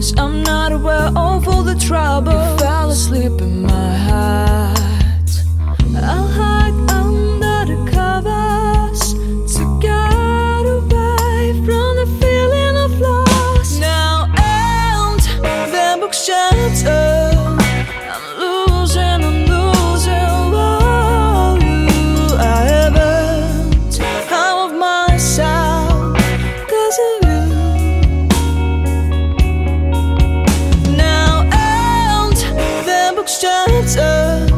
darkness, I'm not aware of all the trouble. You fell asleep in my heart. I'll hide under the covers to get away from the feeling of loss. Now and the book shattered. I'm losing all you. I haven't half of myself 'cause of you. Now and the book shattered.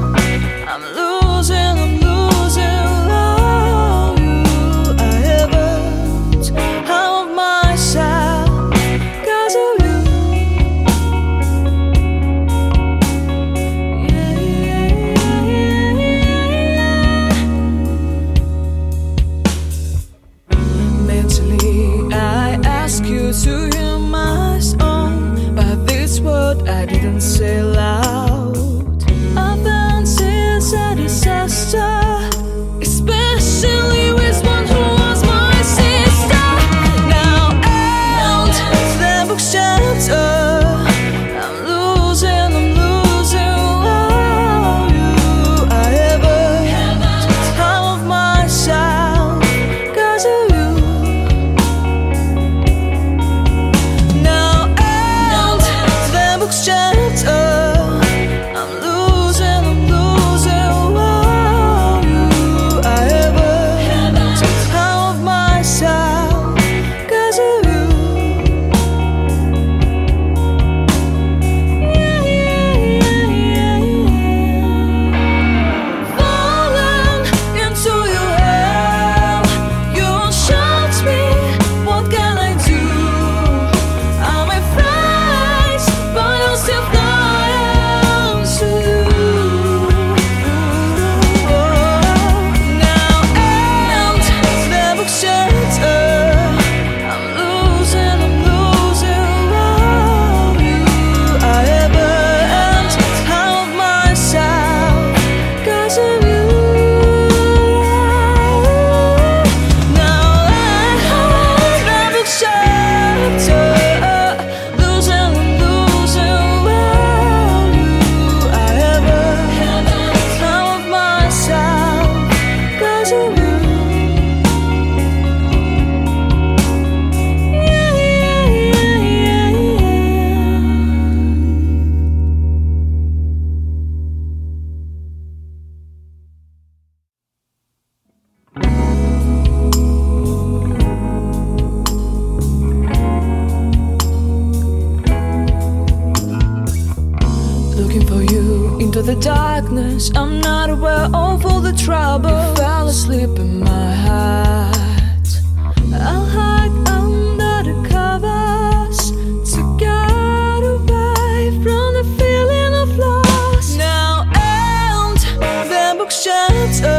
I'm losing all you. I haven't half of myself 'cause of you. Mentally, I ask you to hear my song, but this word I didn't say loud. I've been since a disaster, especially with one who was my sister. Now and the book shattered. I'm losing all you. I haven't half of myself 'cause of you. Now and the book shattered. I'm losing all you. I haven't half of myself 'cause of you. Falling into your hell, you shot me. What can I do? I'm afraid, but I'll still fly to you. Now and the book shattered. I'm losing all you. I haven't half of myself 'cause of you. Now and the book shattered. Losing all you. I haven't half of myself 'cause of you. Looking for you into the darkness, I'm not aware of all the trouble. You fell asleep in my heart. I'll hide under the covers to get away from the feeling of loss. Now and the book shattered.